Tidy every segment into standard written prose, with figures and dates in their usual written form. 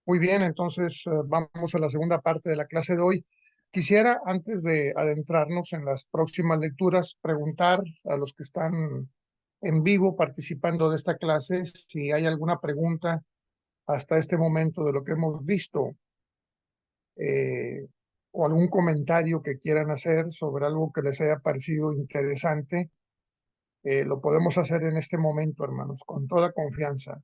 Muy bien, entonces vamos a la segunda parte de la clase de hoy. Quisiera, antes de adentrarnos en las próximas lecturas, preguntar a los que están en vivo participando de esta clase si hay alguna pregunta hasta este momento de lo que hemos visto, eh, o algún comentario que quieran hacer sobre algo que les haya parecido interesante. Lo podemos hacer en este momento, hermanos, con toda confianza.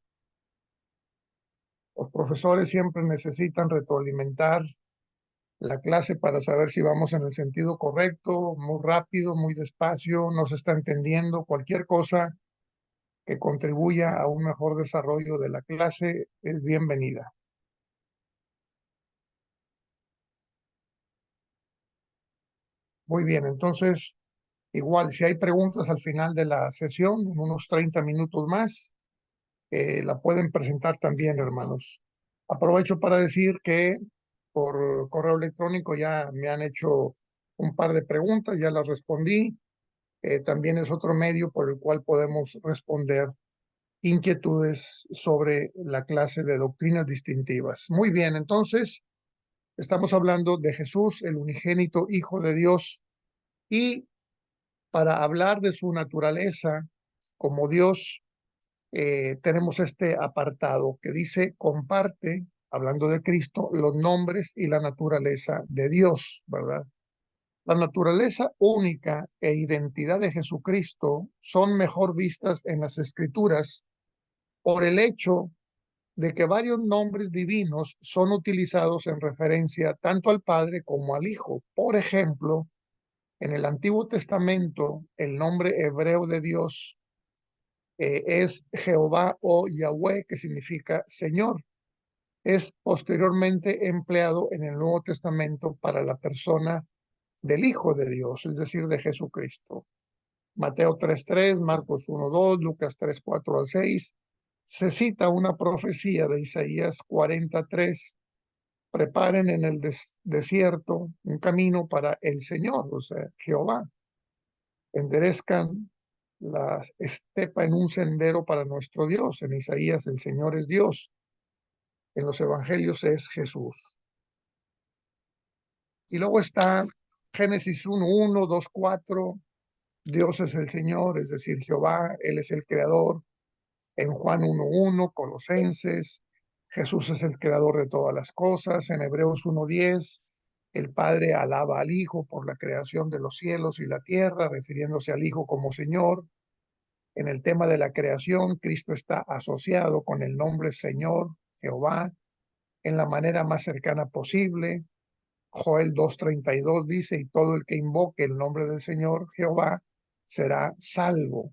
Los profesores siempre necesitan retroalimentar la clase para saber si vamos en el sentido correcto, muy rápido, muy despacio, no se está entendiendo. Cualquier cosa que contribuya a un mejor desarrollo de la clase es bienvenida. Muy bien, entonces, igual, si hay preguntas al final de la sesión, en unos 30 minutos más, la pueden presentar también, hermanos. Aprovecho para decir que por correo electrónico ya me han hecho un par de preguntas, ya las respondí. También es otro medio por el cual podemos responder inquietudes sobre la clase de doctrinas distintivas. Muy bien, entonces estamos hablando de Jesús, el unigénito Hijo de Dios, y para hablar de su naturaleza como Dios, tenemos este apartado que dice: comparte, hablando de Cristo, los nombres y la naturaleza de Dios, ¿verdad? La naturaleza única e identidad de Jesucristo son mejor vistas en las Escrituras por el hecho de que varios nombres divinos son utilizados en referencia tanto al Padre como al Hijo. Por ejemplo, en el Antiguo Testamento, el nombre hebreo de Dios es Jehová o Yahweh, que significa Señor. Es posteriormente empleado en el Nuevo Testamento para la persona del Hijo de Dios, es decir, de Jesucristo. Mateo 3:3, Marcos 1:2, Lucas 3:4-6. Se cita una profecía de Isaías 43: preparen en el desierto un camino para el Señor, o sea, Jehová. Enderezcan la estepa en un sendero para nuestro Dios. En Isaías el Señor es Dios. En los evangelios es Jesús. Y luego está Génesis 1:1, 2:4. Dios es el Señor, es decir, Jehová, Él es el creador. En Juan 1:1, Colosenses, Jesús es el creador de todas las cosas. En Hebreos 1:10, el Padre alaba al Hijo por la creación de los cielos y la tierra, refiriéndose al Hijo como Señor. En el tema de la creación, Cristo está asociado con el nombre Señor, Jehová, en la manera más cercana posible. Joel 2:32 dice: y todo el que invoque el nombre del Señor, Jehová, será salvo.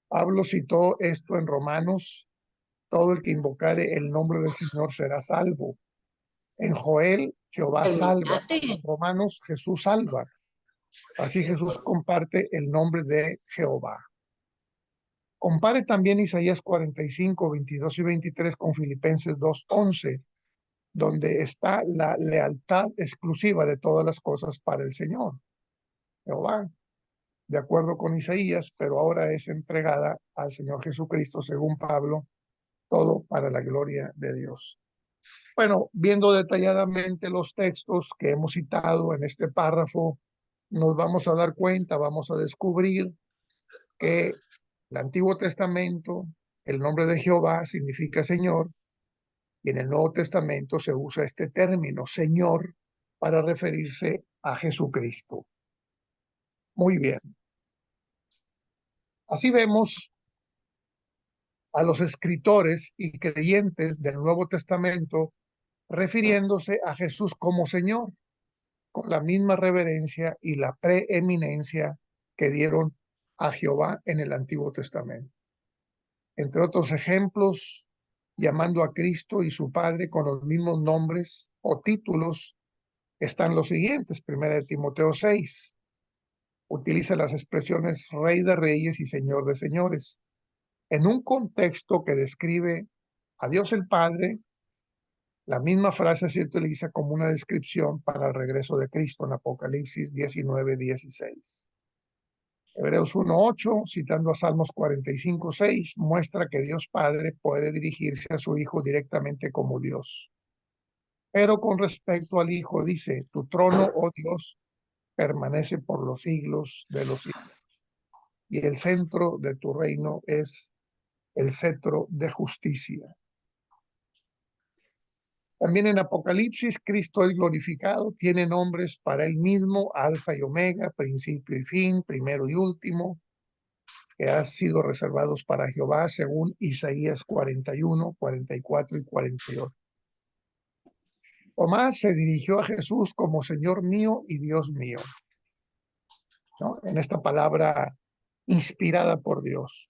Pablo citó esto en Romanos: todo el que invocare el nombre del Señor será salvo. En Joel, Jehová salva. En Romanos, Jesús salva. Así Jesús comparte el nombre de Jehová. Compare también Isaías 45, 22 y 23 con Filipenses 2:11, donde está la lealtad exclusiva de todas las cosas para el Señor, Jehová, de acuerdo con Isaías, pero ahora es entregada al Señor Jesucristo, según Pablo, todo para la gloria de Dios. Bueno, viendo detalladamente los textos que hemos citado en este párrafo, nos vamos a dar cuenta, vamos a descubrir que el Antiguo Testamento, el nombre de Jehová significa Señor, y en el Nuevo Testamento se usa este término, Señor, para referirse a Jesucristo. Muy bien. Así vemos a los escritores y creyentes del Nuevo Testamento refiriéndose a Jesús como Señor, con la misma reverencia y la preeminencia que dieron a Jehová en el Antiguo Testamento. Entre otros ejemplos, llamando a Cristo y su Padre con los mismos nombres o títulos, están los siguientes. Primera de Timoteo 6 utiliza las expresiones Rey de Reyes y Señor de Señores, en un contexto que describe a Dios el Padre. La misma frase se utiliza como una descripción para el regreso de Cristo en Apocalipsis 19:16. Hebreos 1:8, citando a Salmos 45:6, muestra que Dios Padre puede dirigirse a su Hijo directamente como Dios. Pero con respecto al Hijo dice, tu trono, oh Dios, permanece por los siglos de los siglos, y el centro de tu reino es el cetro de justicia. También en Apocalipsis, Cristo es glorificado, tiene nombres para él mismo, Alfa y Omega, principio y fin, primero y último, que han sido reservados para Jehová, según Isaías 41, 44 y 48. Tomás se dirigió a Jesús como Señor mío y Dios mío, ¿no? En esta palabra inspirada por Dios.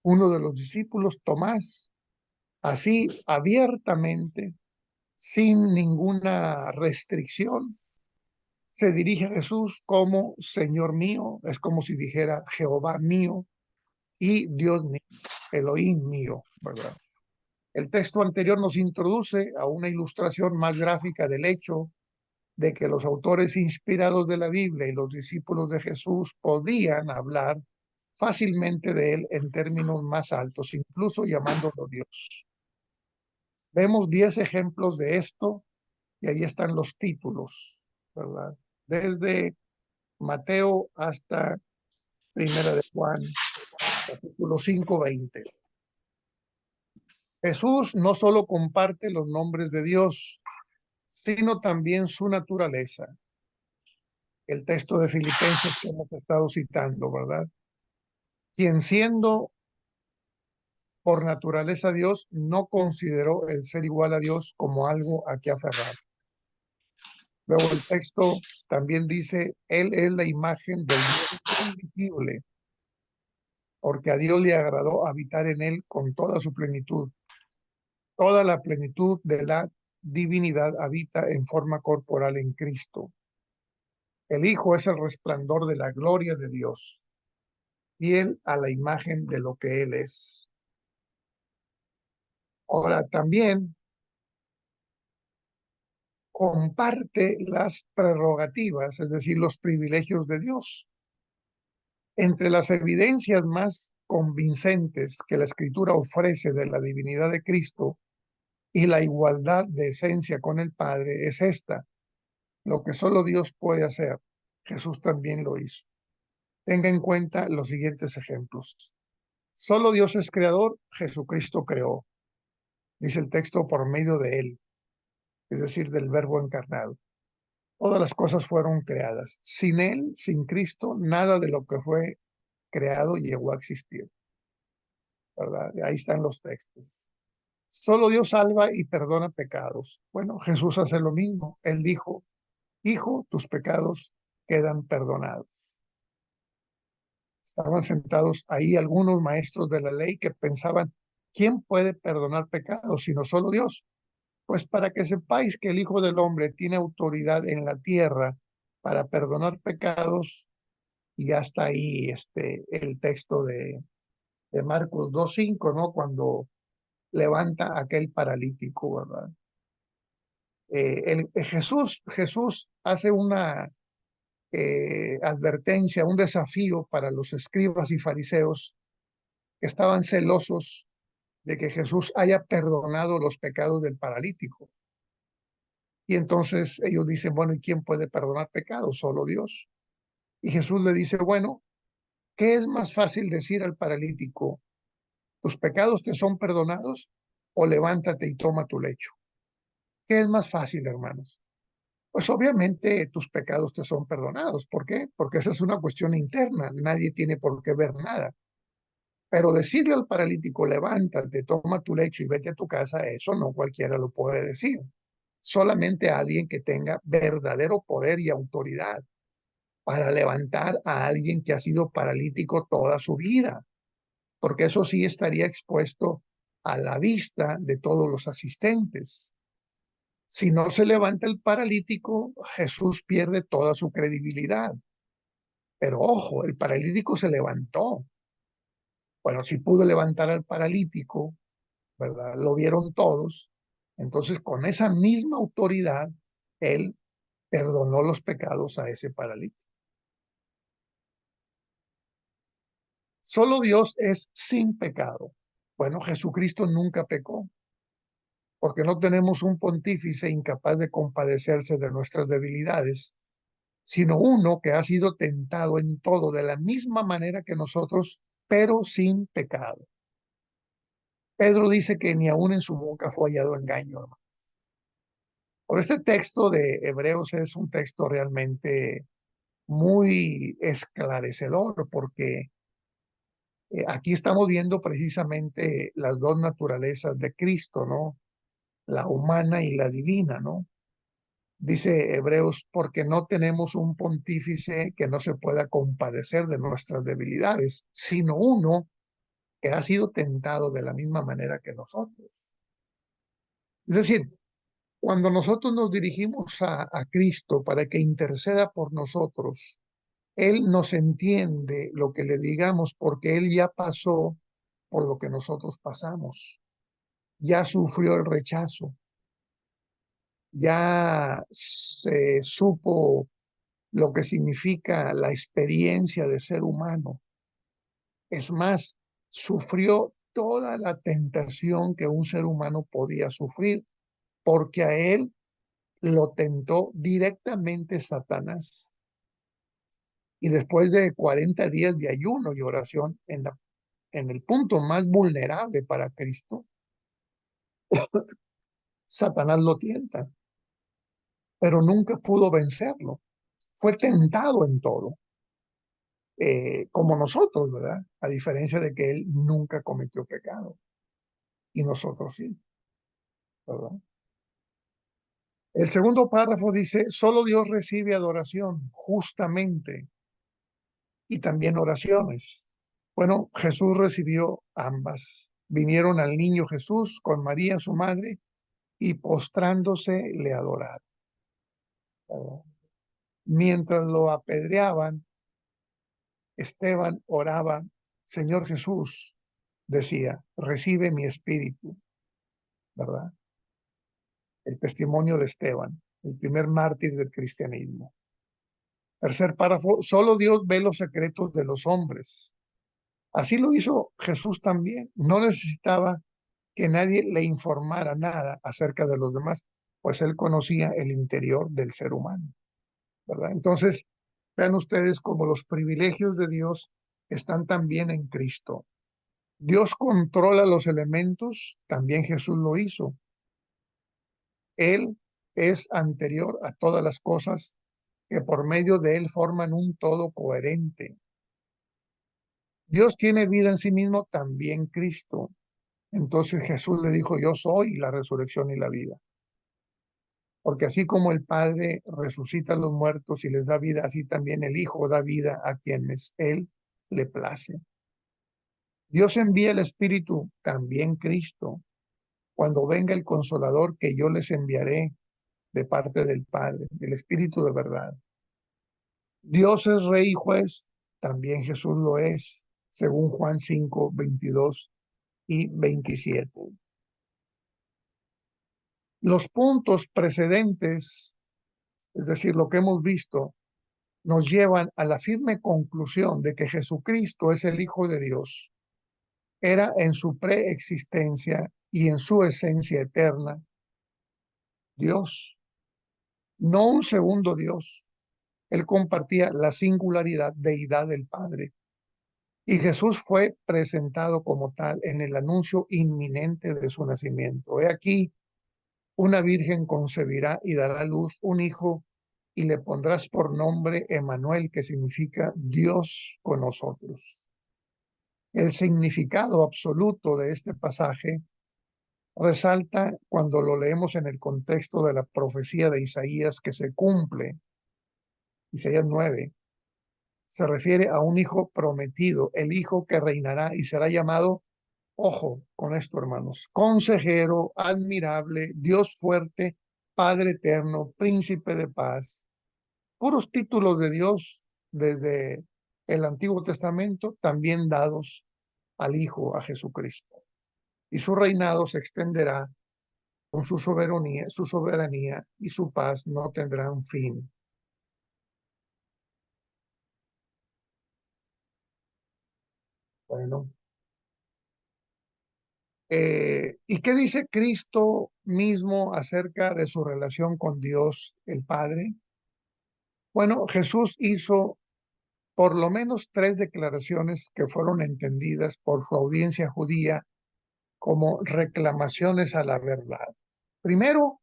Uno de los discípulos, Tomás, así abiertamente, sin ninguna restricción, se dirige a Jesús como Señor mío, es como si dijera Jehová mío y Dios mío, Elohim mío, ¿verdad? El texto anterior nos introduce a una ilustración más gráfica del hecho de que los autores inspirados de la Biblia y los discípulos de Jesús podían hablar fácilmente de él en términos más altos, incluso llamándolo Dios. Vemos 10 ejemplos de esto y ahí están los títulos, ¿verdad? Desde Mateo hasta Primera de Juan, capítulo 5:20. Jesús no solo comparte los nombres de Dios, sino también su naturaleza. El texto de Filipenses que hemos estado citando, ¿verdad? Quien siendo por naturaleza Dios, no consideró el ser igual a Dios como algo a que aferrar. Luego el texto también dice, Él es la imagen del Dios invisible, porque a Dios le agradó habitar en Él con toda su plenitud. Toda la plenitud de la divinidad habita en forma corporal en Cristo. El Hijo es el resplandor de la gloria de Dios, fiel a la imagen de lo que Él es. Ahora también comparte las prerrogativas, es decir, los privilegios de Dios. Entre las evidencias más convincentes que la Escritura ofrece de la divinidad de Cristo y la igualdad de esencia con el Padre es esta: lo que solo Dios puede hacer, Jesús también lo hizo. Tenga en cuenta los siguientes ejemplos. Solo Dios es creador, Jesucristo creó, dice el texto, por medio de él, es decir, del Verbo encarnado. Todas las cosas fueron creadas. Sin él, sin Cristo, nada de lo que fue creado llegó a existir, ¿verdad? Ahí están los textos. Solo Dios salva y perdona pecados. Bueno, Jesús hace lo mismo. Él dijo, Hijo, tus pecados quedan perdonados. Estaban sentados ahí algunos maestros de la ley que pensaban, ¿quién puede perdonar pecados sino solo Dios? Pues para que sepáis que el Hijo del Hombre tiene autoridad en la tierra para perdonar pecados, y hasta ahí el texto de Marcos 2:5, ¿no? Cuando levanta a aquel paralítico, ¿verdad? Jesús hace una advertencia, un desafío para los escribas y fariseos que estaban celosos de que Jesús haya perdonado los pecados del paralítico. Y entonces ellos dicen, bueno, ¿y quién puede perdonar pecados? Solo Dios. Y Jesús le dice, bueno, ¿qué es más fácil decir al paralítico? ¿Tus pecados te son perdonados? O levántate y toma tu lecho. ¿Qué es más fácil, hermanos? Pues obviamente tus pecados te son perdonados. ¿Por qué? Porque esa es una cuestión interna. Nadie tiene por qué ver nada. Pero decirle al paralítico, levántate, toma tu lecho y vete a tu casa, eso no cualquiera lo puede decir. Solamente alguien que tenga verdadero poder y autoridad para levantar a alguien que ha sido paralítico toda su vida, porque eso sí estaría expuesto a la vista de todos los asistentes. Si no se levanta el paralítico, Jesús pierde toda su credibilidad. Pero ojo, el paralítico se levantó. Bueno, si pudo levantar al paralítico, ¿verdad? Lo vieron todos. Entonces, con esa misma autoridad, él perdonó los pecados a ese paralítico. Solo Dios es sin pecado. Bueno, Jesucristo nunca pecó, porque no tenemos un pontífice incapaz de compadecerse de nuestras debilidades, sino uno que ha sido tentado en todo de la misma manera que nosotros, pero sin pecado. Pedro dice que ni aún en su boca fue hallado engaño, hermano. Por este texto de Hebreos es un texto realmente muy esclarecedor, porque aquí estamos viendo precisamente las dos naturalezas de Cristo, ¿no? La humana y la divina, ¿no? Dice Hebreos, porque no tenemos un pontífice que no se pueda compadecer de nuestras debilidades, sino uno que ha sido tentado de la misma manera que nosotros. Es decir, cuando nosotros nos dirigimos a Cristo para que interceda por nosotros, Él nos entiende lo que le digamos porque Él ya pasó por lo que nosotros pasamos, ya sufrió el rechazo, ya se supo lo que significa la experiencia de ser humano. Es más, sufrió toda la tentación que un ser humano podía sufrir, porque a él lo tentó directamente Satanás. Y después de 40 días de ayuno y oración en el punto más vulnerable para Cristo, Satanás lo tienta, pero nunca pudo vencerlo. Fue tentado en todo, como nosotros, ¿verdad? A diferencia de que él nunca cometió pecado y nosotros sí, ¿verdad? El segundo párrafo dice, solo Dios recibe adoración justamente y también oraciones. Bueno, Jesús recibió ambas. Vinieron al niño Jesús con María, su madre, y postrándose le adoraron. Mientras lo apedreaban, Esteban oraba, Señor Jesús, decía, recibe mi espíritu, ¿verdad? El testimonio de Esteban, el primer mártir del cristianismo. Tercer párrafo, solo Dios ve los secretos de los hombres. Así lo hizo Jesús también. No necesitaba que nadie le informara nada acerca de los demás, pues él conocía el interior del ser humano, ¿verdad? Entonces, vean ustedes cómo los privilegios de Dios están también en Cristo. Dios controla los elementos, también Jesús lo hizo. Él es anterior a todas las cosas que por medio de él forman un todo coherente. Dios tiene vida en sí mismo, también Cristo. Entonces Jesús le dijo, yo soy la resurrección y la vida. Porque así como el Padre resucita a los muertos y les da vida, así también el Hijo da vida a quienes Él le place. Dios envía el Espíritu, también Cristo, cuando venga el Consolador que yo les enviaré de parte del Padre, el Espíritu de verdad. Dios es Rey y Juez, también Jesús lo es, según Juan 5, 22 y 27. Los puntos precedentes, es decir, lo que hemos visto, nos llevan a la firme conclusión de que Jesucristo es el Hijo de Dios. Era en su preexistencia y en su esencia eterna Dios, no un segundo Dios. Él compartía la singularidad deidad del Padre. Y Jesús fue presentado como tal en el anuncio inminente de su nacimiento. He aquí, una virgen concebirá y dará a luz un hijo y le pondrás por nombre Emmanuel, que significa Dios con nosotros. El significado absoluto de este pasaje resalta cuando lo leemos en el contexto de la profecía de Isaías que se cumple, Isaías 9. Se refiere a un hijo prometido, el hijo que reinará y será llamado, ojo con esto, hermanos, consejero, admirable, Dios fuerte, Padre eterno, príncipe de paz. Puros títulos de Dios desde el Antiguo Testamento, también dados al Hijo, a Jesucristo. Y su reinado se extenderá con su soberanía y su paz no tendrán fin. Bueno, ¿y qué dice Cristo mismo acerca de su relación con Dios el Padre? Bueno, Jesús hizo por lo menos tres declaraciones que fueron entendidas por su audiencia judía como reclamaciones a la verdad. Primero,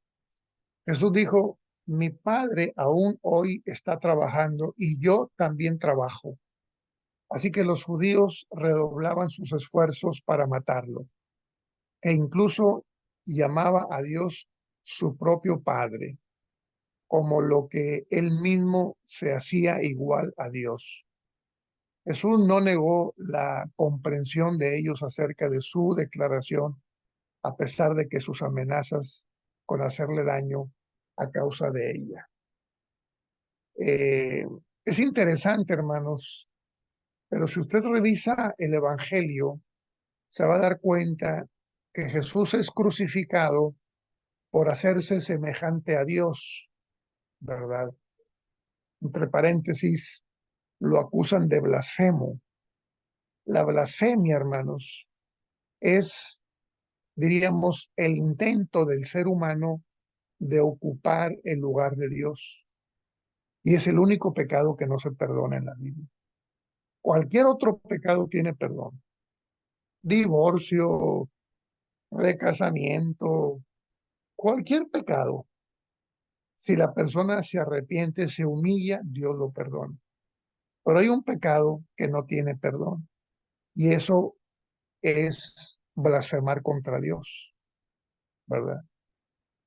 Jesús dijo, mi Padre aún hoy está trabajando y yo también trabajo. Así que los judíos redoblaban sus esfuerzos para matarlo e incluso llamaba a Dios su propio Padre, como lo que él mismo se hacía igual a Dios. Jesús no negó la comprensión de ellos acerca de su declaración, a pesar de que sus amenazas con hacerle daño a causa de ella. Eh, es interesante, hermanos, pero si usted revisa el Evangelio, se va a dar cuenta que Jesús es crucificado por hacerse semejante a Dios, ¿verdad? Entre paréntesis, lo acusan de blasfemo. La blasfemia, hermanos, es, diríamos, el intento del ser humano de ocupar el lugar de Dios. Y es el único pecado que no se perdona en la Biblia. Cualquier otro pecado tiene perdón. Divorcio, recasamiento, cualquier pecado. Si la persona se arrepiente, se humilla, Dios lo perdona. Pero hay un pecado que no tiene perdón. Y eso es blasfemar contra Dios, ¿verdad?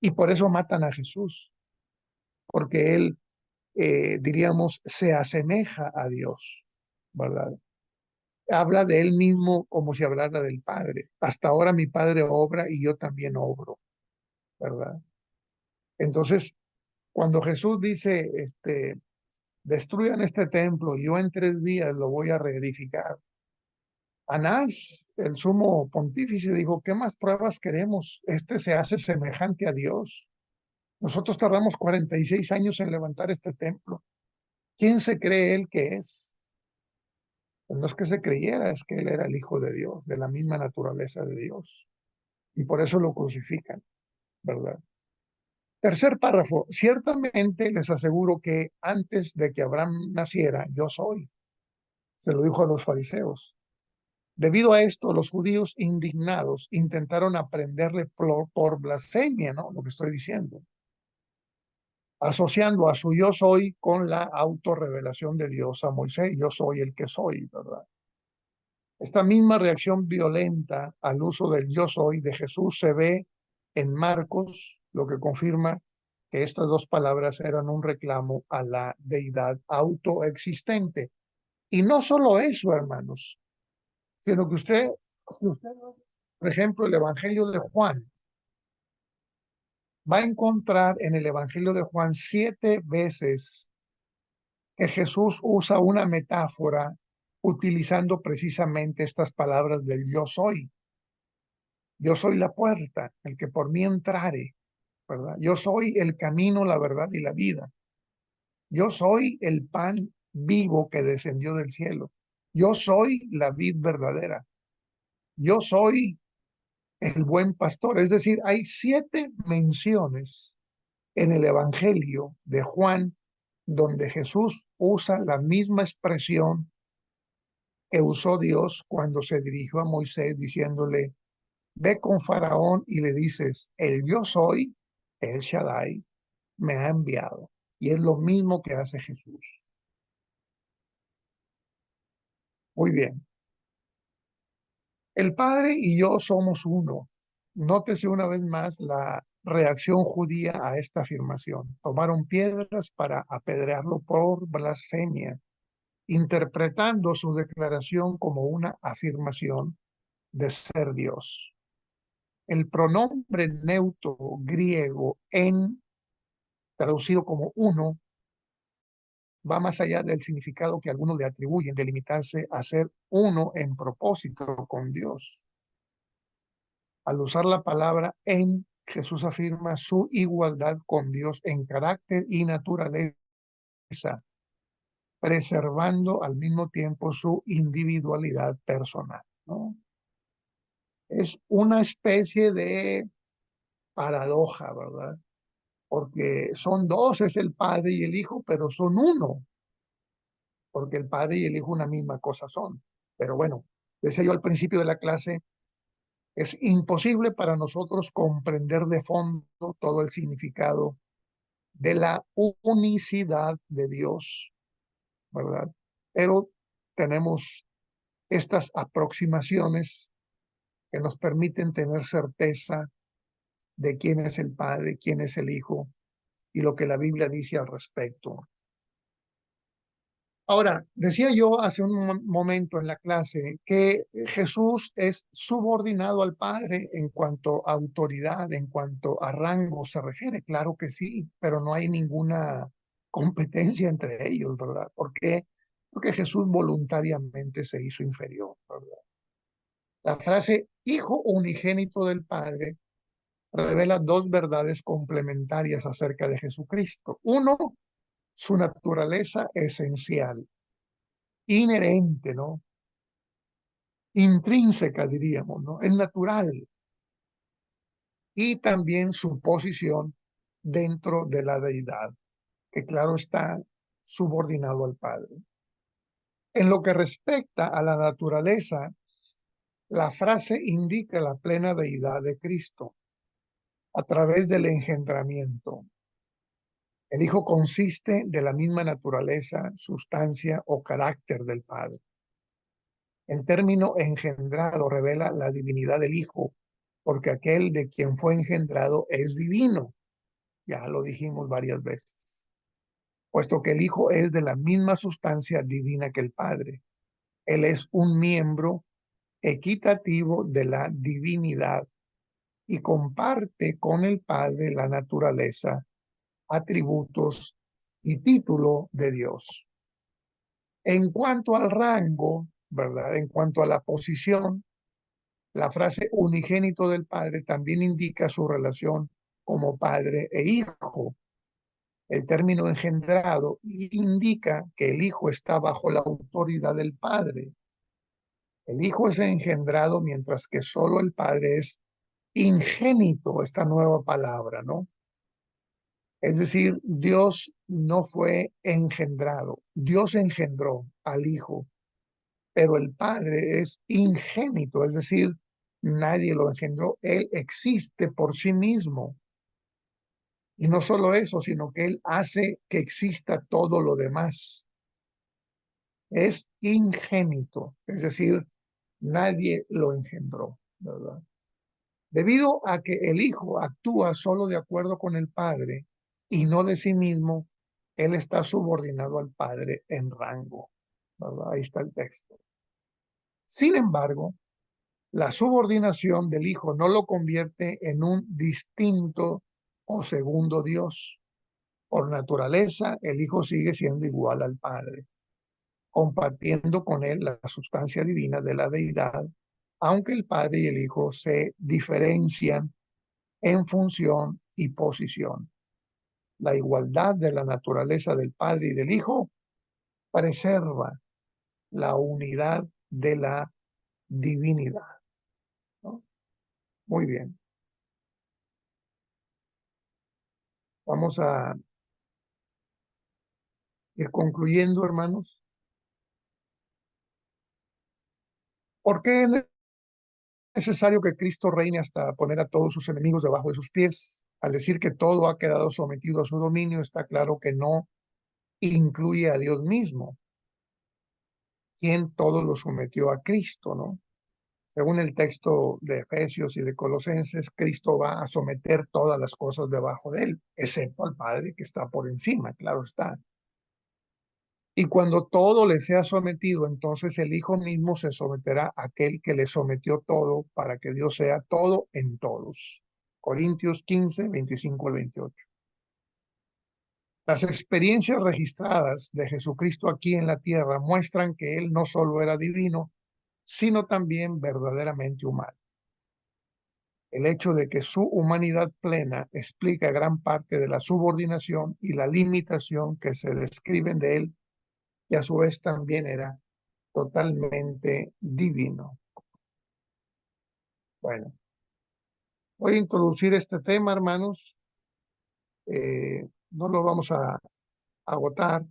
Y por eso matan a Jesús, porque él, diríamos, se asemeja a Dios, ¿verdad? Habla de él mismo como si hablara del Padre. Hasta ahora mi Padre obra y yo también obro, ¿verdad? Entonces, cuando Jesús dice, destruyan este templo y yo en 3 días lo voy a reedificar. Anás, el sumo pontífice, dijo, ¿qué más pruebas queremos? Este se hace semejante a Dios. Nosotros tardamos 46 años en levantar este templo. ¿Quién se cree él que es? Pues no es que se creyera, es que él era el Hijo de Dios, de la misma naturaleza de Dios. Y por eso lo crucifican, ¿verdad? Tercer párrafo. Ciertamente les aseguro que antes de que Abraham naciera, yo soy. Se lo dijo a los fariseos. Debido a esto, los judíos indignados intentaron aprenderle por blasfemia, ¿no? Lo que estoy diciendo, asociando a su yo soy con la autorrevelación de Dios a Moisés, yo soy el que soy, ¿verdad? Esta misma reacción violenta al uso del yo soy de Jesús se ve en Marcos, lo que confirma que estas dos palabras eran un reclamo a la deidad autoexistente. Y no solo eso, hermanos, sino que si usted, por ejemplo, el Evangelio de Juan, va a encontrar en el Evangelio de Juan 7 veces que Jesús usa una metáfora utilizando precisamente estas palabras del yo soy. Yo soy la puerta, el que por mí entrare, ¿verdad? Yo soy el camino, la verdad y la vida. Yo soy el pan vivo que descendió del cielo. Yo soy la vid verdadera. Yo soy el buen pastor. Es decir, hay 7 menciones en el Evangelio de Juan donde Jesús usa la misma expresión que usó Dios cuando se dirigió a Moisés diciéndole, ve con Faraón y le dices, el yo soy, el Shaddai, me ha enviado. Y es lo mismo que hace Jesús. Muy bien. El Padre y yo somos uno. Nótese una vez más la reacción judía a esta afirmación. Tomaron piedras para apedrearlo por blasfemia, interpretando su declaración como una afirmación de ser Dios. El pronombre neutro griego en, traducido como uno, va más allá del significado que algunos le atribuyen de limitarse a ser uno en propósito con Dios. Al usar la palabra en, Jesús afirma su igualdad con Dios en carácter y naturaleza, preservando al mismo tiempo su individualidad personal, ¿no? Es una especie de paradoja, ¿verdad? Porque son dos, es el Padre y el Hijo, pero son uno, porque el Padre y el Hijo una misma cosa son. Pero bueno, decía yo al principio de la clase, es imposible para nosotros comprender de fondo todo el significado de la unicidad de Dios, ¿verdad? Pero tenemos estas aproximaciones que nos permiten tener certeza de quién es el Padre, quién es el Hijo y lo que la Biblia dice al respecto. Ahora, decía yo hace un momento en la clase que Jesús es subordinado al Padre en cuanto a autoridad, en cuanto a rango se refiere. Claro que sí, pero no hay ninguna competencia entre ellos, ¿verdad? ¿Por qué? Porque Jesús voluntariamente se hizo inferior, ¿verdad? La frase Hijo unigénito del Padre revela dos verdades complementarias acerca de Jesucristo. Uno, su naturaleza esencial, inherente, ¿no? Intrínseca, diríamos, ¿no? Es natural. Y también su posición dentro de la deidad, que claro está subordinado al Padre. En lo que respecta a la naturaleza, la frase indica la plena deidad de Cristo a través del engendramiento. El Hijo consiste de la misma naturaleza, sustancia o carácter del Padre. El término engendrado revela la divinidad del Hijo, porque aquel de quien fue engendrado es divino. Ya lo dijimos varias veces. Puesto que el Hijo es de la misma sustancia divina que el Padre. Él es un miembro equitativo de la divinidad y comparte con el Padre la naturaleza, atributos y título de Dios. En cuanto al rango, ¿verdad? En cuanto a la posición, la frase unigénito del Padre también indica su relación como padre e hijo. El término engendrado indica que el Hijo está bajo la autoridad del Padre. El Hijo es engendrado mientras que solo el Padre es ingénito, esta nueva palabra, ¿no? Es decir, Dios no fue engendrado, Dios engendró al Hijo, pero el Padre es ingénito, es decir, nadie lo engendró, Él existe por sí mismo. Y no solo eso, sino que Él hace que exista todo lo demás. Es ingénito, es decir, nadie lo engendró, ¿verdad? Debido a que el Hijo actúa solo de acuerdo con el Padre y no de sí mismo, Él está subordinado al Padre en rango, ¿verdad? Ahí está el texto. Sin embargo, la subordinación del Hijo no lo convierte en un distinto o segundo Dios. Por naturaleza, el Hijo sigue siendo igual al Padre, compartiendo con él la sustancia divina de la deidad, aunque el Padre y el Hijo se diferencian en función y posición. La igualdad de la naturaleza del Padre y del Hijo preserva la unidad de la divinidad, ¿no? Muy bien. Vamos a ir concluyendo, hermanos. ¿Por qué es necesario que Cristo reine hasta poner a todos sus enemigos debajo de sus pies? Al decir que todo ha quedado sometido a su dominio, está claro que no incluye a Dios mismo, quien todo lo sometió a Cristo, ¿no? Según el texto de Efesios y de Colosenses, Cristo va a someter todas las cosas debajo de él, excepto al Padre que está por encima, claro está. Y cuando todo le sea sometido, entonces el Hijo mismo se someterá a aquel que le sometió todo para que Dios sea todo en todos. Corintios 15, 25 al 28. Las experiencias registradas de Jesucristo aquí en la tierra muestran que Él no solo era divino, sino también verdaderamente humano. El hecho de que su humanidad plena explica gran parte de la subordinación y la limitación que se describen de Él y a su vez también era totalmente divino. Bueno, voy a introducir este tema, hermanos. No lo vamos a agotar.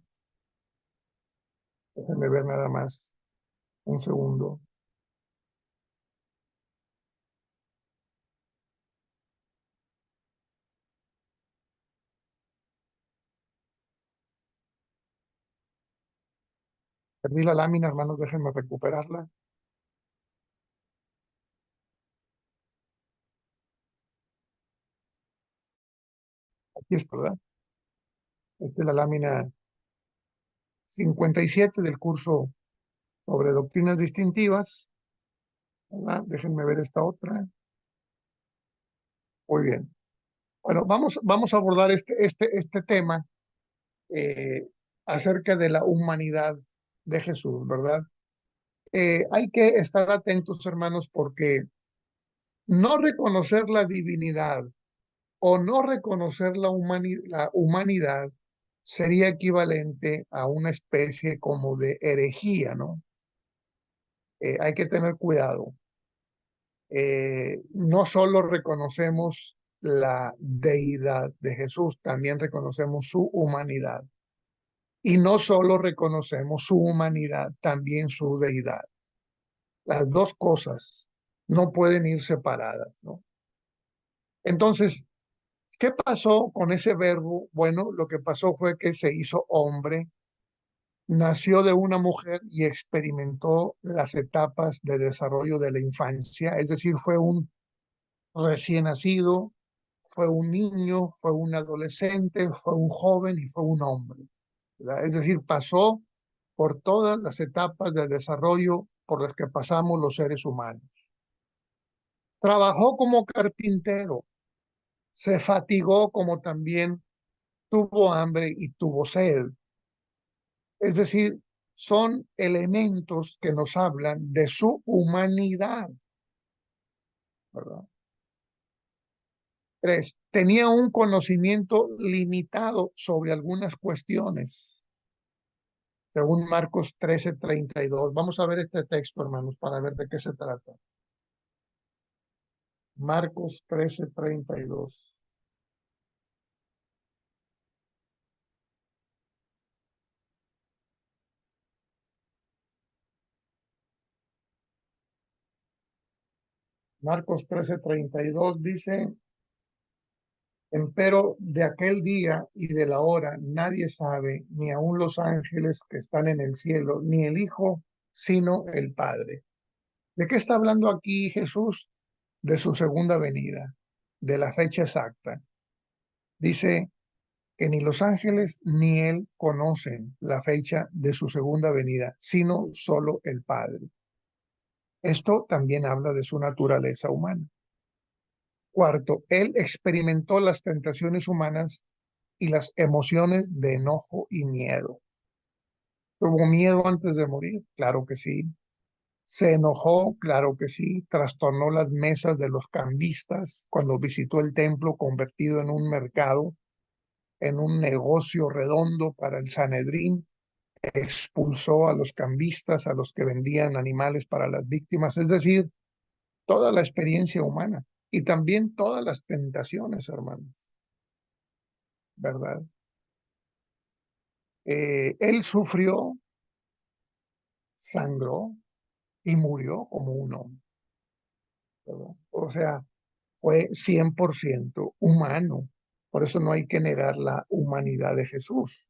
Déjenme ver nada más un segundo. Perdí la lámina, hermanos, déjenme recuperarla. Aquí está, ¿verdad? Esta es la lámina 57 del curso sobre doctrinas distintivas, ¿verdad? Déjenme ver esta otra. Muy bien. Bueno, vamos a abordar este tema eh, acerca de la humanidad de Jesús, ¿verdad? Hay que estar atentos, hermanos, porque no reconocer la divinidad o no reconocer la humanidad sería equivalente a una especie como de herejía, ¿no? Hay que tener cuidado. No solo reconocemos la deidad de Jesús, también reconocemos su humanidad. Y no solo reconocemos su humanidad, también su deidad. Las dos cosas no pueden ir separadas, ¿no? Entonces, ¿qué pasó con ese verbo? Bueno, lo que pasó fue que se hizo hombre, nació de una mujer y experimentó las etapas de desarrollo de la infancia, es decir, fue un recién nacido, fue un niño, fue un adolescente, fue un joven y fue un hombre, ¿verdad? Es decir, pasó por todas las etapas de desarrollo por las que pasamos los seres humanos. Trabajó como carpintero, se fatigó como también tuvo hambre y tuvo sed. Es decir, son elementos que nos hablan de su humanidad, ¿verdad? Tres, tenía un conocimiento limitado sobre algunas cuestiones, según Marcos 13:32. Vamos a ver este texto, hermanos, para ver de qué se trata. Marcos 13:32. Marcos 13:32 dice: empero de aquel día y de la hora nadie sabe, ni aun los ángeles que están en el cielo, ni el Hijo, sino el Padre. ¿De qué está hablando aquí Jesús? De su segunda venida, de la fecha exacta. Dice que ni los ángeles ni él conocen la fecha de su segunda venida, sino solo el Padre. Esto también habla de su naturaleza humana. Cuarto, él experimentó las tentaciones humanas y las emociones de enojo y miedo. ¿Tuvo miedo antes de morir? Claro que sí. ¿Se enojó? Claro que sí. ¿Trastornó las mesas de los cambistas cuando visitó el templo convertido en un mercado, en un negocio redondo para el Sanedrín? ¿Expulsó a los cambistas, a los que vendían animales para las víctimas? Es decir, toda la experiencia humana y también todas las tentaciones, hermanos, ¿verdad? Él sufrió, sangró y murió como un hombre, ¿verdad? O sea, fue 100% humano. Por eso no hay que negar la humanidad de Jesús.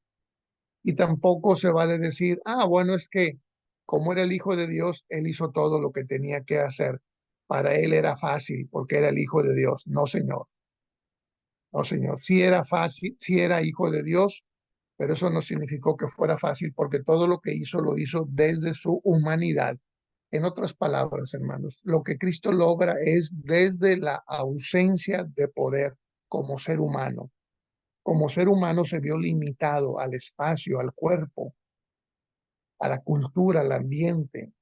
Y tampoco se vale decir, ah, bueno, es que como era el Hijo de Dios, él hizo todo lo que tenía que hacer. Para él era fácil porque era el Hijo de Dios. No, señor. No, señor. Sí era fácil, sí era Hijo de Dios, pero eso no significó que fuera fácil porque todo lo que hizo lo hizo desde su humanidad. En otras palabras, hermanos, lo que Cristo logra es desde la ausencia de poder como ser humano. Como ser humano se vio limitado al espacio, al cuerpo, a la cultura, al ambiente,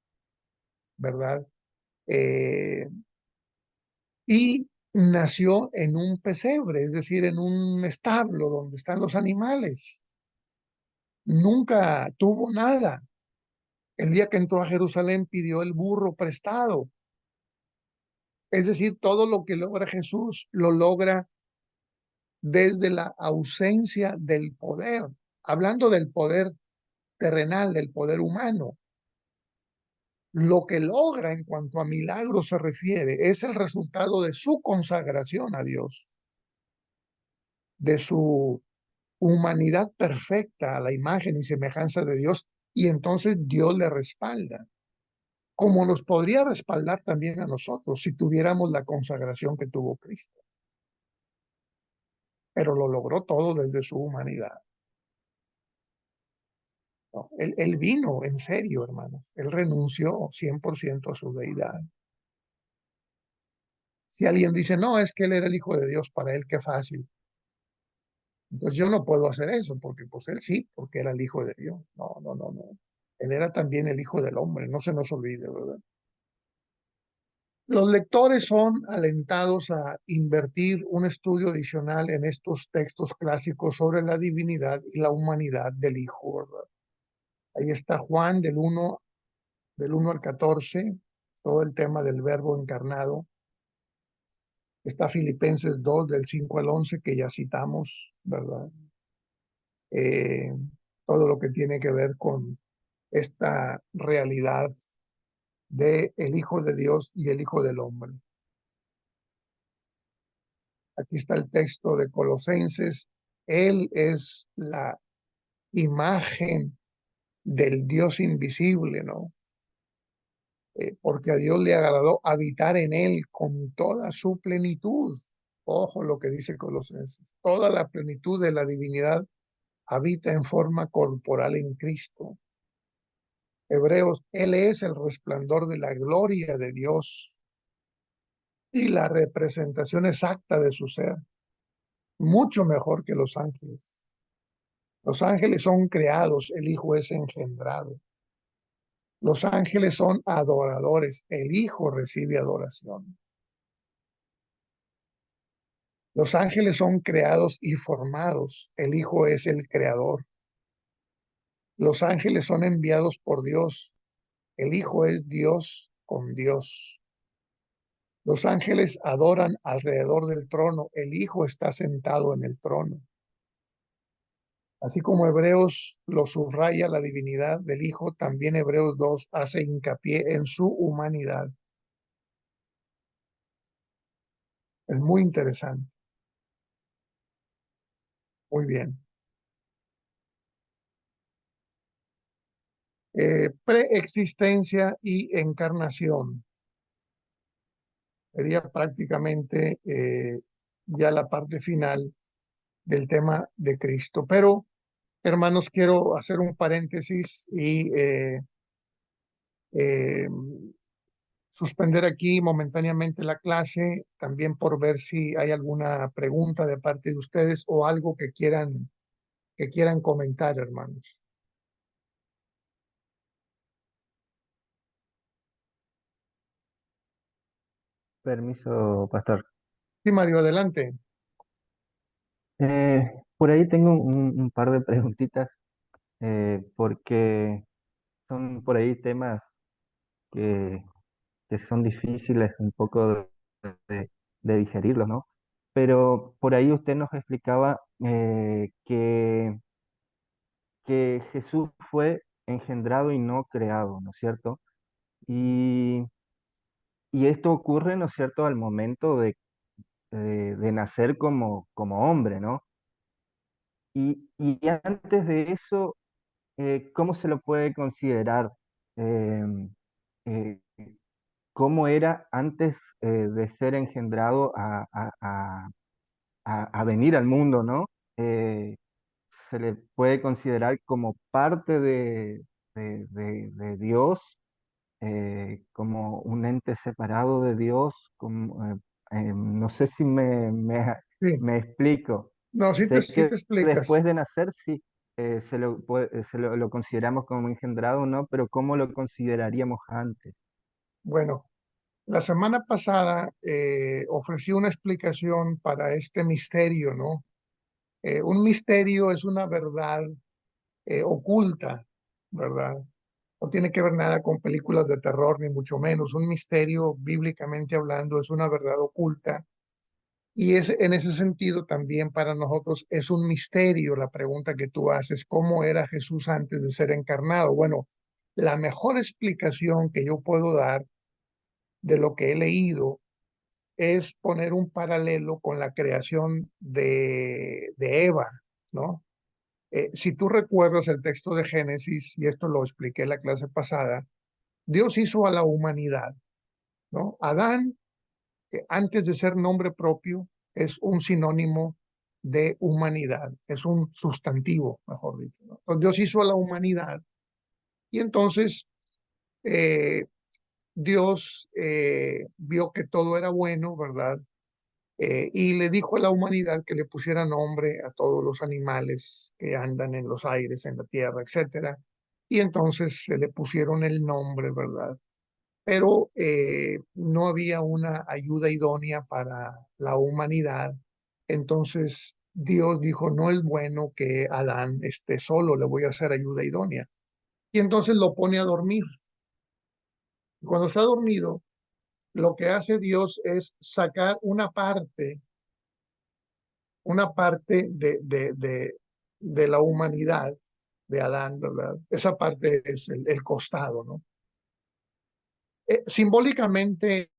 ¿verdad? Eh, y nació en un pesebre, es decir, en un establo donde están los animales. nunca tuvo nada. El día que entró a Jerusalén pidió el burro prestado. Es decir, todo lo que logra Jesús lo logra desde la ausencia del poder. Hablando del poder terrenal, del poder humano, lo que logra en cuanto a milagros se refiere es el resultado de su consagración a Dios, de su humanidad perfecta a la imagen y semejanza de Dios, y entonces Dios le respalda, como nos podría respaldar también a nosotros si tuviéramos la consagración que tuvo Cristo. Pero lo logró todo desde su humanidad. ¿No? Él vino en serio, hermanos. Él renunció 100% a su deidad. Si alguien dice, no, es que él era el Hijo de Dios, para él qué fácil. Entonces yo no puedo hacer eso, porque pues él sí, porque era el Hijo de Dios. No, no, no, no. Él era también el Hijo del Hombre, no se nos olvide, ¿verdad? Los lectores son alentados a invertir un estudio adicional en estos textos clásicos sobre la divinidad y la humanidad del Hijo, ¿verdad? Ahí está Juan del 1 al 14, todo el tema del Verbo encarnado. Está Filipenses 2, del 5 al 11, que ya citamos, ¿verdad? Eh, todo lo que tiene que ver con esta realidad de el Hijo de Dios y el Hijo del Hombre. Aquí está el texto de Colosenses. Él es la imagen del Dios invisible, ¿no? Porque a Dios le agradó habitar en él con toda su plenitud. Ojo lo que dice Colosenses. Toda la plenitud de la divinidad habita en forma corporal en Cristo. Hebreos, Él es el resplandor de la gloria de Dios y la representación exacta de su ser, mucho mejor que los ángeles. Los ángeles son creados, el Hijo es engendrado. Los ángeles son adoradores, el Hijo recibe adoración. Los ángeles son creados y formados, el Hijo es el creador. Los ángeles son enviados por Dios, el Hijo es Dios con Dios. Los ángeles adoran alrededor del trono, el Hijo está sentado en el trono. Así como Hebreos lo subraya la divinidad del Hijo, también Hebreos 2 hace hincapié en su humanidad. Es muy interesante. Muy bien. Preexistencia y encarnación. Sería prácticamente ya la parte final del tema de Cristo. Pero, hermanos, quiero hacer un paréntesis y eh, suspender aquí momentáneamente la clase, también por ver si hay alguna pregunta de parte de ustedes o algo que quieran comentar, hermanos. Permiso, pastor. Sí, Mario, adelante. Por ahí tengo un par de preguntitas, porque son por ahí temas que, que son difíciles un poco de digerirlos, ¿no? Pero por ahí usted nos explicaba que Jesús fue engendrado y no creado, ¿no es cierto? Y, y esto ocurre, ¿no es cierto?, al momento de nacer como hombre, ¿no? Y antes de eso, ¿cómo se lo puede considerar? Em, eh, ¿Cómo era antes de ser engendrado a venir al mundo, ¿no? Eh, Se le puede considerar como parte de Dios, como un ente separado de Dios, no sé si Sí, me explico. no, Sé sí te que explicas. después de nacer sí lo consideramos como engendrado, ¿no? Pero ¿cómo lo consideraríamos antes? Bueno, la semana pasada ofrecí una explicación para este misterio, ¿no? Un misterio es una verdad oculta, ¿verdad? No tiene que ver nada con películas de terror, ni mucho menos. Un misterio, bíblicamente hablando, es una verdad oculta. Y es en ese sentido también para nosotros es un misterio la pregunta que tú haces, ¿cómo era Jesús antes de ser encarnado? Bueno, la mejor explicación que yo puedo dar de lo que he leído es poner un paralelo con la creación de Eva, ¿no? Si tú recuerdas el texto de Génesis, y esto lo expliqué en la clase pasada, Dios hizo a la humanidad, ¿no? Adán, antes de ser nombre propio, es un sinónimo de humanidad, es un sustantivo, mejor dicho, ¿no? Entonces Dios hizo a la humanidad y entonces eh, Dios vio que todo era bueno, ¿verdad? Y le dijo a la humanidad que le pusiera nombre a todos los animales que andan en los aires, en la tierra, etcétera. Y entonces se le pusieron el nombre, ¿verdad? Pero no había una ayuda idónea para la humanidad. Entonces Dios dijo, no es bueno que Adán esté solo, le voy a hacer ayuda idónea. Y entonces lo pone a dormir. Y cuando está dormido, lo que hace Dios es sacar una parte de la humanidad de Adán, ¿verdad? Esa parte es el costado, ¿no? Simbólicamente,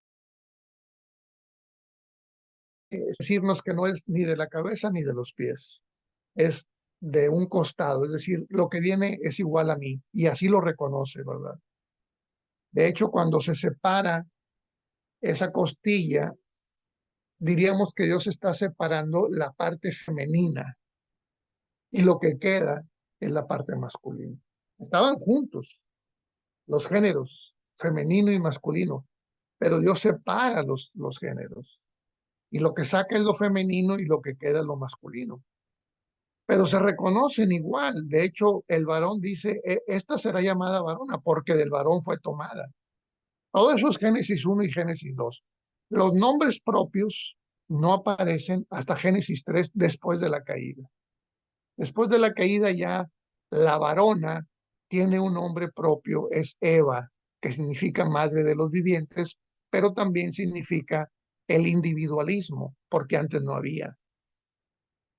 es decirnos que no es ni de la cabeza ni de los pies, es de un costado, es decir, lo que viene es igual a mí, y así lo reconoce, ¿verdad? De hecho, cuando se separa esa costilla, diríamos que Dios está separando la parte femenina y lo que queda es la parte masculina. Estaban juntos los géneros, femenino y masculino, pero Dios separa los géneros y lo que saca es lo femenino y lo que queda es lo masculino. Pero se reconocen igual. De hecho, el varón dice, esta será llamada varona porque del varón fue tomada". Todo eso es Génesis 1 y Génesis 2. Los nombres propios no aparecen hasta Génesis 3 después de la caída. Después de la caída ya la varona tiene un nombre propio, es Eva, que significa madre de los vivientes, pero también significa el individualismo, porque antes no había.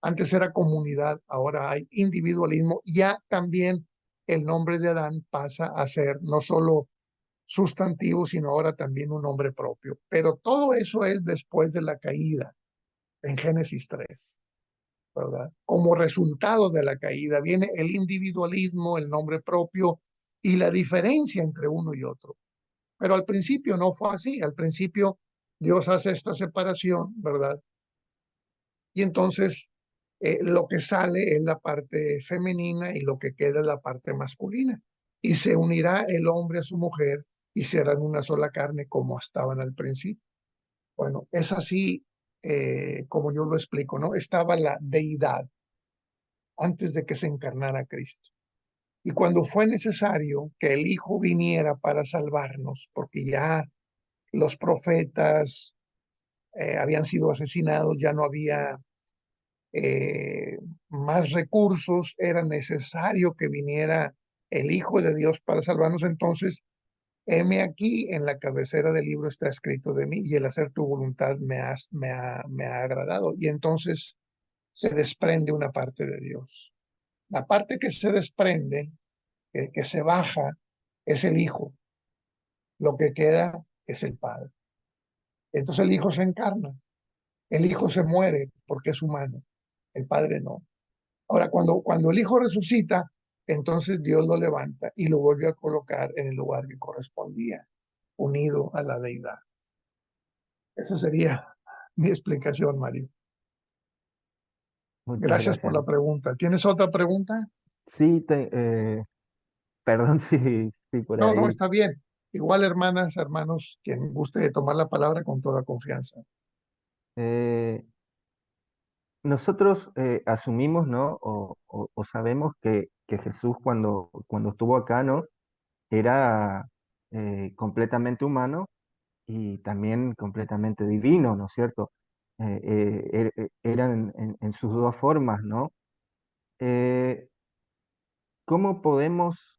Antes era comunidad, ahora hay individualismo. Ya también el nombre de Adán pasa a ser no solo sustantivo, sino ahora también un nombre propio. Pero todo eso es después de la caída, en Génesis 3, ¿verdad? Como resultado de la caída viene el individualismo, el nombre propio y la diferencia entre uno y otro. Pero al principio no fue así. Al principio Dios hace esta separación, ¿verdad? Y entonces lo que sale es la parte femenina y lo que queda es la parte masculina. Y se unirá el hombre a su mujer y serán una sola carne como estaban al principio. Bueno, es así como yo lo explico, ¿no? Estaba la deidad antes de que se encarnara Cristo. Y cuando fue necesario que el Hijo viniera para salvarnos, porque ya los profetas habían sido asesinados, ya no había eh, más recursos, era necesario que viniera el Hijo de Dios para salvarnos. Entonces, heme aquí, en la cabecera del libro está escrito de mí, y el hacer tu voluntad me ha agradado. Y entonces se desprende una parte de Dios. La parte que se desprende, que se baja, es el Hijo. Lo que queda es el Padre. Entonces el Hijo se encarna. El Hijo se muere porque es humano. El Padre no. Ahora, cuando el Hijo resucita, entonces Dios lo levanta y lo vuelve a colocar en el lugar que correspondía, unido a la deidad. Esa sería mi explicación, Mario. Muchas Gracias por gracias. la pregunta. ¿Tienes otra pregunta? Sí, perdón si por No, no, ahí. está bien. Igual, hermanas, hermanos, quien guste de tomar la palabra con toda confianza. eh, Nosotros asumimos, ¿no? O sabemos que Jesús cuando estuvo acá, ¿no? Era completamente humano y también completamente divino, ¿no es cierto? Eran en sus dos formas, ¿no? Eh, cómo podemos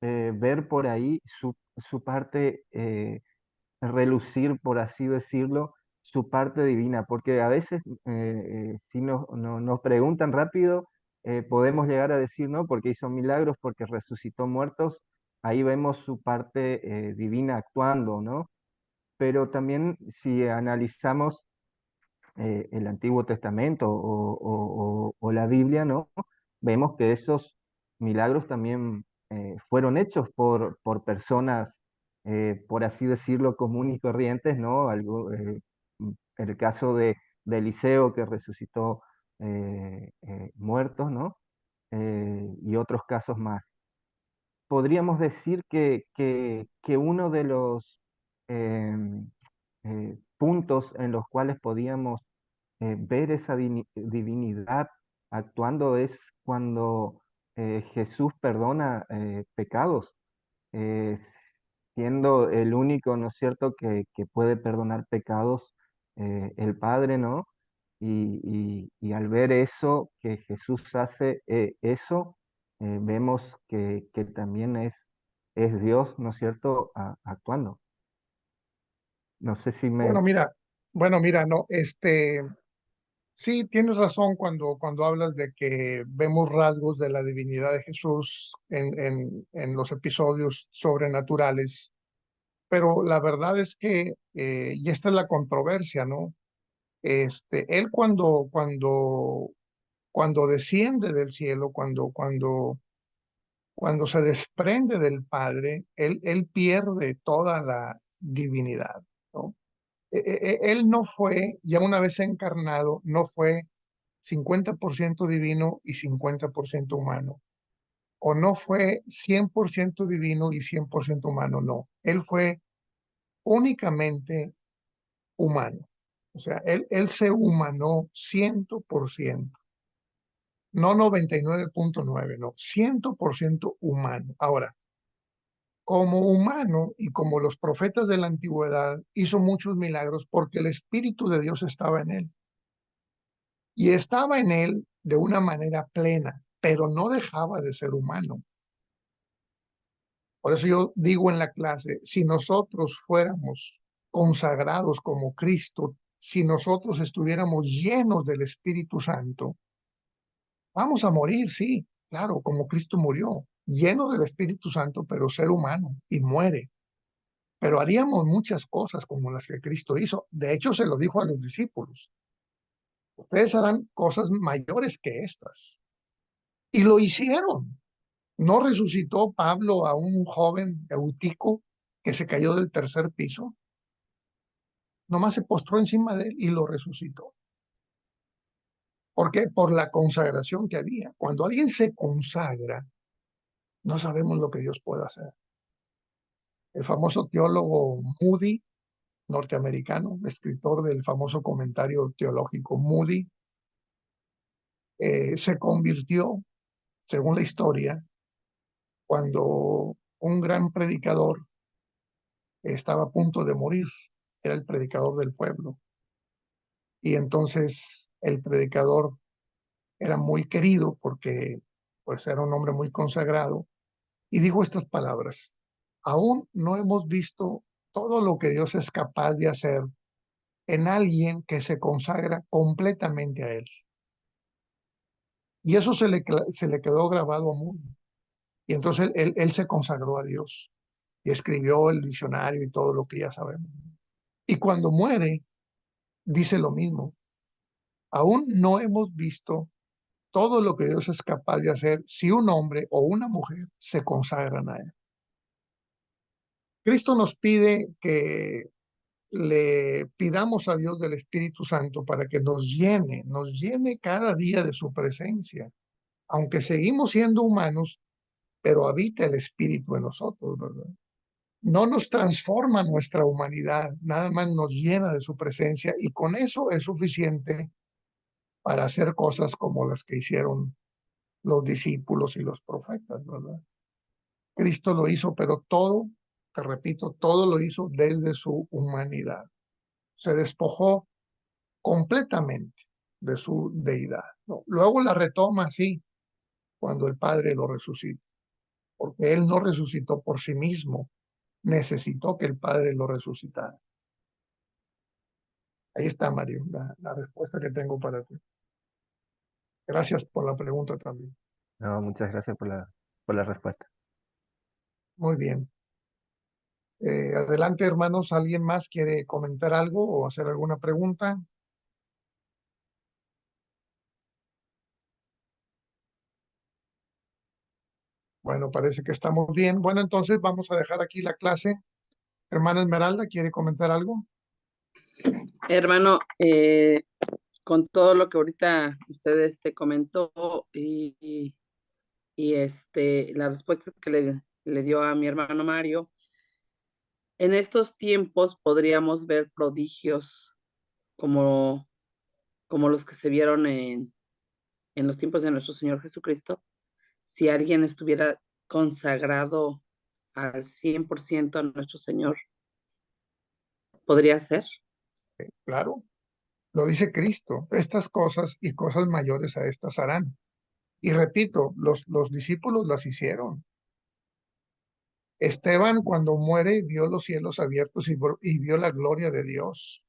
ver por ahí su parte, relucir, por así decirlo, su parte divina, porque a veces si nos preguntan rápido, podemos llegar a decir, no, porque hizo milagros, porque resucitó muertos, ahí vemos su parte divina actuando, ¿no? Pero también si analizamos el Antiguo Testamento o la Biblia, ¿no? Vemos que esos milagros también fueron hechos por personas, por así decirlo, comunes y corrientes, ¿no? El caso de Eliseo que resucitó muertos, ¿no? Y otros casos más. Podríamos decir que uno de los puntos en los cuales podíamos ver esa divinidad actuando es cuando Jesús perdona pecados, eh, siendo el único, ¿no es cierto?, que puede perdonar pecados, el Padre, ¿no? Y al ver eso, que Jesús hace eso, vemos que también es Dios, ¿no es cierto?, actuando. No sé si me... Bueno, mira, no, sí, tienes razón cuando hablas de que vemos rasgos de la divinidad de Jesús en los episodios sobrenaturales, pero la verdad es que, y esta es la controversia, ¿no? Él cuando desciende del cielo, cuando se desprende del Padre, él pierde toda la divinidad, ¿no? Él no fue, ya una vez encarnado, no fue 50% divino y 50% humano, o no fue 100% divino y 100% humano, no. Él fue únicamente humano. O sea, él se humanó 100%, no 99.9, no, 100% humano. Ahora, como humano y como los profetas de la antigüedad, hizo muchos milagros porque el Espíritu de Dios estaba en él. Y estaba en él de una manera plena, pero no dejaba de ser humano. Por eso yo digo en la clase, si nosotros fuéramos consagrados como Cristo, si nosotros estuviéramos llenos del Espíritu Santo, vamos a morir, sí, claro, como Cristo murió, lleno del Espíritu Santo, pero ser humano y muere. Pero haríamos muchas cosas como las que Cristo hizo. De hecho, se lo dijo a los discípulos. Ustedes harán cosas mayores que estas. Y lo hicieron. ¿No resucitó Pablo a un joven Eutico que se cayó del tercer piso? Nomás se postró encima de él y lo resucitó. ¿Por qué? Por la consagración que había. Cuando alguien se consagra, no sabemos lo que Dios puede hacer. El famoso teólogo Moody, norteamericano, escritor del famoso comentario teológico Moody, se convirtió, según la historia, cuando un gran predicador estaba a punto de morir. Era el predicador del pueblo. Y entonces el predicador era muy querido porque pues era un hombre muy consagrado y dijo estas palabras: aún no hemos visto todo lo que Dios es capaz de hacer en alguien que se consagra completamente a Él. Y eso se le quedó grabado a Moody. Y entonces él se consagró a Dios y escribió el diccionario y todo lo que ya sabemos. Y cuando muere, dice lo mismo: aún no hemos visto todo lo que Dios es capaz de hacer si un hombre o una mujer se consagran a Él. Cristo nos pide que le pidamos a Dios del Espíritu Santo para que nos llene cada día de su presencia. Aunque seguimos siendo humanos, pero habita el Espíritu en nosotros, ¿verdad? No nos transforma nuestra humanidad, nada más nos llena de su presencia y con eso es suficiente para hacer cosas como las que hicieron los discípulos y los profetas, ¿verdad? Cristo lo hizo, pero todo, te repito, todo lo hizo desde su humanidad. Se despojó completamente de su deidad, ¿no? Luego la retoma, sí, cuando el Padre lo resucite, porque Él no resucitó por sí mismo, necesitó que el Padre lo resucitara. Ahí está, Mario, la respuesta que tengo para ti. Gracias por la pregunta también. No, muchas gracias por la respuesta. Muy bien. Adelante, hermanos. ¿Alguien más quiere comentar algo o hacer alguna pregunta? Bueno, parece que estamos bien. Bueno, entonces vamos a dejar aquí la clase. Hermana Esmeralda, ¿quiere comentar algo? Hermano, con todo lo que ahorita usted comentó la respuesta que le dio a mi hermano Mario, en estos tiempos podríamos ver prodigios como, como los que se vieron en los tiempos de nuestro Señor Jesucristo, si alguien estuviera consagrado al 100% a nuestro Señor, ¿podría ser? Claro, lo dice Cristo. Estas cosas y cosas mayores a estas harán. Y repito, los discípulos las hicieron. Esteban, cuando muere, vio los cielos abiertos y vio la gloria de Dios.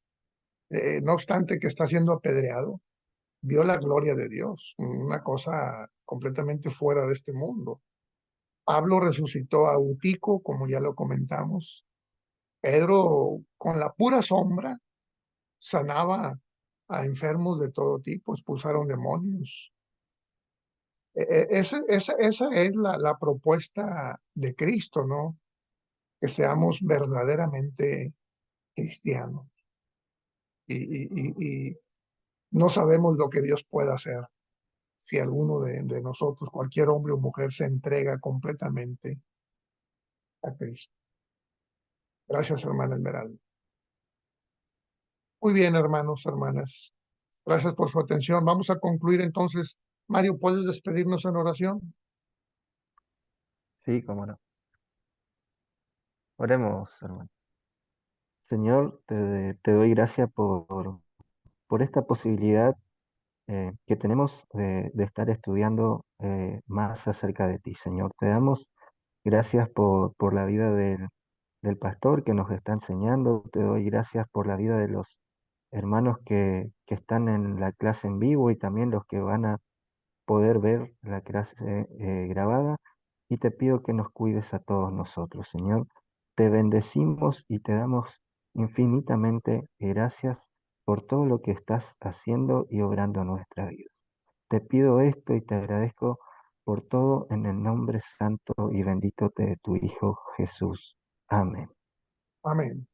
No obstante que está siendo apedreado, vio la gloria de Dios, una cosa completamente fuera de este mundo. Pablo resucitó a Utico, como ya lo comentamos. Pedro, con la pura sombra, sanaba a enfermos de todo tipo, expulsaron demonios. Esa es la propuesta de Cristo, ¿no? Que seamos verdaderamente cristianos. Y no sabemos lo que Dios puede hacer si alguno de nosotros, cualquier hombre o mujer, se entrega completamente a Cristo. Gracias, hermana Esmeralda. Muy bien, hermanos, hermanas. Gracias por su atención. Vamos a concluir entonces. Mario, ¿puedes despedirnos en oración? Sí, cómo no. Oremos, hermano. Señor, te doy gracias por esta posibilidad que tenemos de estar estudiando más acerca de ti, Señor. Te damos gracias por la vida del pastor que nos está enseñando. Te doy gracias por la vida de los hermanos que están en la clase en vivo y también los que van a poder ver la clase grabada. Y te pido que nos cuides a todos nosotros, Señor. Te bendecimos y te damos infinitamente gracias por todo lo que estás haciendo y obrando en nuestras vidas. Te pido esto y te agradezco por todo en el nombre santo y bendito de tu Hijo Jesús. Amén. Amén.